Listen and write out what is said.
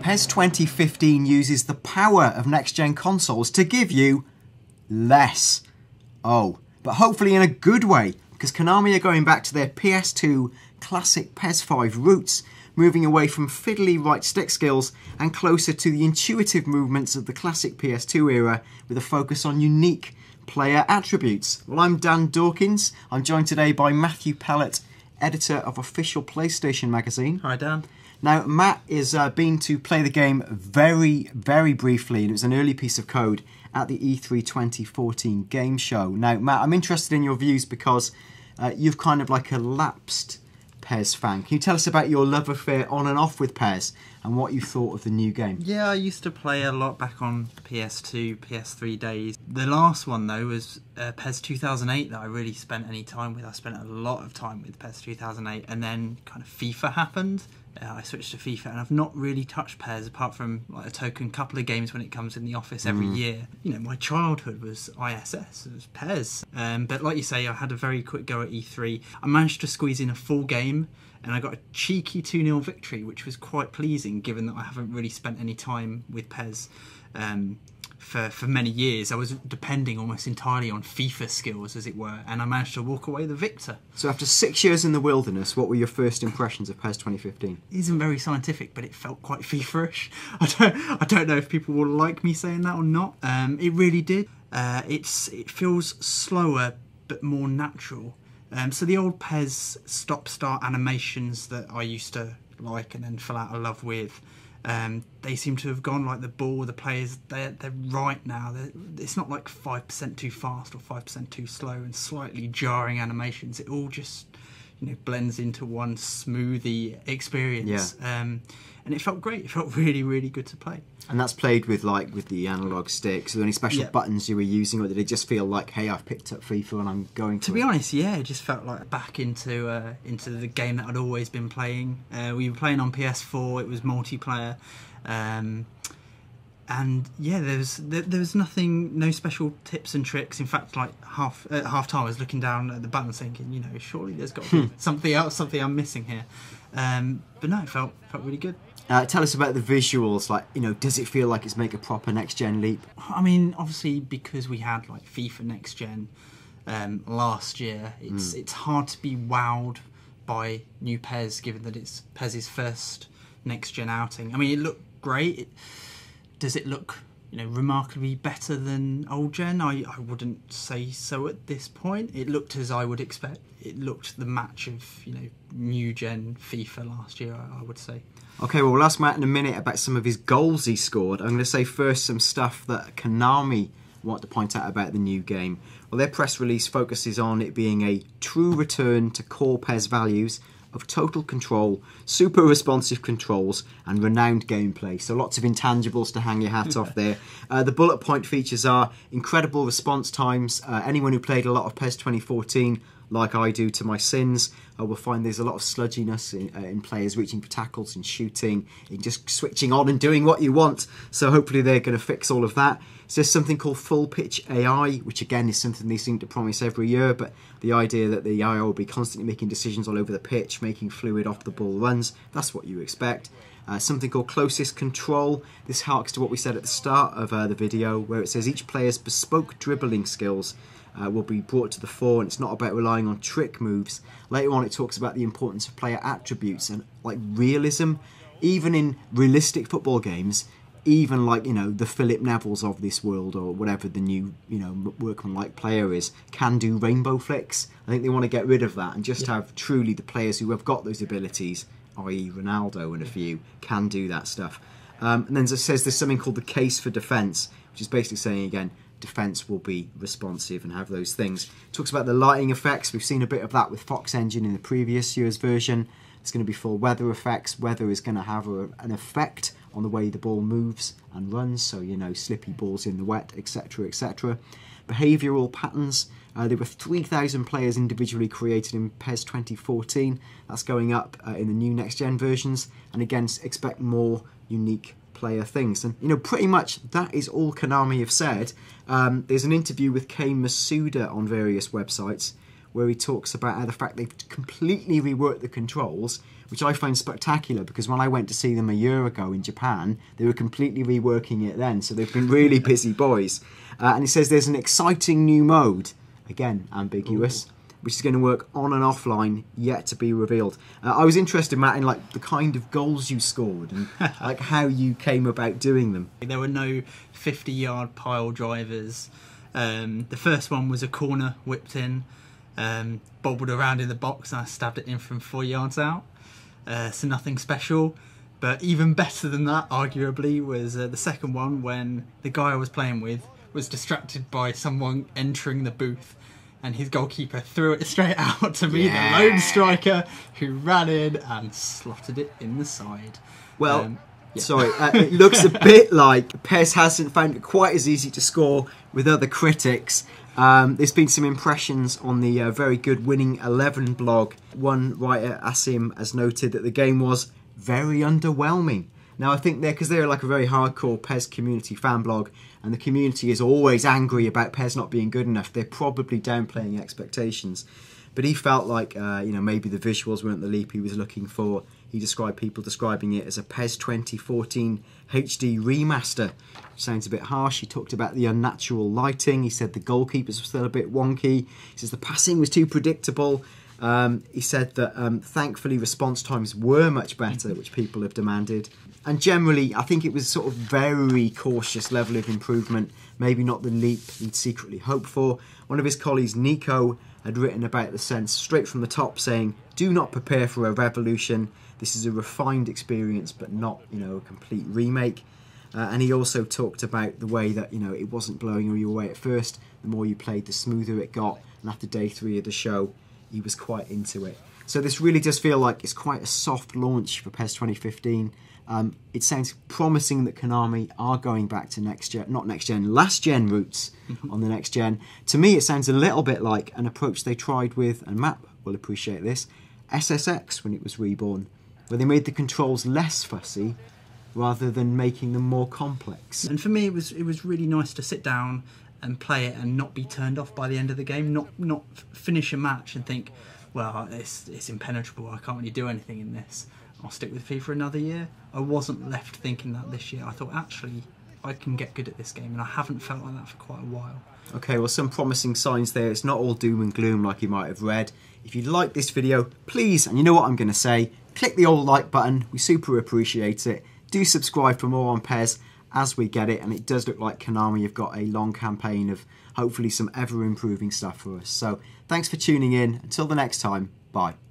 PES 2015 uses the power of next-gen consoles to give you less. Oh, but hopefully in a good way, because Konami are going back to their PS2 classic PES 5 roots, moving away from fiddly right stick skills and closer to the intuitive movements of the classic PS2 era with a focus on unique player attributes. Well, I'm Dan Dawkins. I'm joined today by Matthew Pellett, editor of Official PlayStation magazine. Hi, Dan. Now, Matt is been to play the game very, very briefly, and it was an early piece of code at the E3 2014 game show. Now, Matt, I'm interested in your views because you've kind of like a lapsed PES fan. Can you tell us about your love affair on and off with PES and what you thought of the new game? Yeah, I used to play a lot back on PS2, PS3 days. The last one, though, was PES 2008 that I really spent any time with. I spent a lot of time with PES 2008, and then kind of FIFA happened. I switched to FIFA, and I've not really touched PES apart from like a token couple of games when it comes in the office every year. You know, my childhood was ISS, it was PES. But like you say, I had a very quick go at E3. I managed to squeeze in a full game, and I got a cheeky 2-0 victory, which was quite pleasing given that I haven't really spent any time with PES for many years. I was depending almost entirely on FIFA skills, as it were, and I managed to walk away the victor. So after 6 years in the wilderness, what were your first impressions of PES 2015? It isn't very scientific, but it felt quite FIFA-ish. I don't know if people will like me saying that or not. It really did. It feels slower but more natural. So the old PES stop-start animations that I used to like and then fell out of love with, they seem to have gone like the ball. The players, they're right now. It's not like 5% too fast or 5% too slow and slightly jarring animations. It all just, you know, blends into one smoothie experience. Yeah. And it felt great. It felt really, really good to play. And that's played with the analog sticks. Are there any special buttons you were using, or did it just feel like, hey, I've picked up FIFA and I'm going to be honest, yeah, it just felt like back into the game that I'd always been playing. We were playing on PS4. It was multiplayer, and yeah, there was nothing, no special tips and tricks. In fact, like at half time, I was looking down at the buttons, thinking, you know, surely there's got to be something else, something I'm missing here. But no, it felt really good. Tell us about the visuals. Like, you know, does it feel like it's make a proper next-gen leap? I mean, obviously, because we had like FIFA next-gen last year, it's hard to be wowed by new PES, given that it's PES's first next-gen outing. I mean, it looked great. Does it look, you know, remarkably better than old gen? I wouldn't say so at this point. It looked as I would expect. It looked the match of, you know, new gen FIFA last year, I would say. Okay, well, we'll ask Matt in a minute about some of his goals he scored. I'm going to say first some stuff that Konami want to point out about the new game. Well, their press release focuses on it being a true return to core PES values of total control, super responsive controls, and renowned gameplay. So lots of intangibles to hang your hat off there. The bullet point features are incredible response times. Anyone who played a lot of PES 2014, like I do to my sins, will find there's a lot of sludginess in players reaching for tackles and shooting and just switching on and doing what you want. So hopefully they're going to fix all of that. So there's something called full pitch AI, which again is something they seem to promise every year, but the idea that the AI will be constantly making decisions all over the pitch, making fluid off the ball runs, that's what you expect. Something called closest control. This harks to what we said at the start of the video, where it says each player's bespoke dribbling skills will be brought to the fore, and it's not about relying on trick moves. Later on it talks about the importance of player attributes and like realism. Even in realistic football games, even like, you know, the Philip Nevilles of this world, or whatever the new, you know, workman-like player is, can do rainbow flicks. I think they want to get rid of that and just have truly the players who have got those abilities, i.e. Ronaldo and a few, can do that stuff. And then it says there's something called the case for defence, which is basically saying, again, defence will be responsive and have those things. It talks about the lighting effects. We've seen a bit of that with Fox Engine in the previous year's version. It's going to be full weather effects. Weather is going to have an effect on the way the ball moves and runs, so, you know, slippy balls in the wet, etc, etc. Behavioural patterns. There were 3,000 players individually created in PES 2014. That's going up in the new next-gen versions, and again, expect more unique player things. And, you know, pretty much that is all Konami have said. There's an interview with Kei Masuda on various websites where he talks about how the fact they've completely reworked the controls, which I find spectacular, because when I went to see them a year ago in Japan, they were completely reworking it then, so they've been really busy boys. And he says there's an exciting new mode, again, ambiguous, which is going to work on and offline, yet to be revealed. I was interested, Matt, in like the kind of goals you scored and like how you came about doing them. There were no 50-yard pile drivers. The first one was a corner whipped in, bobbled around in the box, and I stabbed it in from 4 yards out. So nothing special. But even better than that, arguably, was the second one, when the guy I was playing with was distracted by someone entering the booth, and his goalkeeper threw it straight out to me, the lone striker, who ran in and slotted it in the side. Well, sorry, it looks a bit like PES hasn't found it quite as easy to score with other critics. There's been some impressions on the very good Winning 11 blog. One writer, Asim, has noted that the game was very underwhelming. Now, I think because they're like a very hardcore PES community fan blog, and the community is always angry about PES not being good enough, they're probably downplaying expectations. But he felt like, maybe the visuals weren't the leap he was looking for. He described people describing it as a PES 2014 HD remaster, which sounds a bit harsh. He talked about the unnatural lighting. He said the goalkeepers were still a bit wonky. He says the passing was too predictable. He said that thankfully response times were much better, which people have demanded. And generally, I think it was sort of very cautious level of improvement, maybe not the leap he'd secretly hoped for. One of his colleagues, Nico, had written about the sense straight from the top, saying, "Do not prepare for a revolution. This is a refined experience, but not, a complete remake." And he also talked about the way that, it wasn't blowing you away at first. The more you played, the smoother it got. And after day 3 of the show, he was quite into it. So this really does feel like it's quite a soft launch for PES 2015. It sounds promising that Konami are going back to last gen roots on the next gen. To me, it sounds a little bit like an approach they tried with, and Matt will appreciate this, SSX when it was reborn, where they made the controls less fussy rather than making them more complex. And for me, it was really nice to sit down and play it and not be turned off by the end of the game, not finish a match and think, well, it's impenetrable, I can't really do anything in this, I'll stick with FIFA another year. I wasn't left thinking that this year. I thought, actually, I can get good at this game, and I haven't felt like that for quite a while. Okay, well, some promising signs there. It's not all doom and gloom like you might have read. If you like this video, please, and you know what I'm going to say, click the old like button. We super appreciate it. Do subscribe for more on PES as we get it, and it does look like Konami have got a long campaign of hopefully some ever-improving stuff for us. So thanks for tuning in. Until the next time, bye.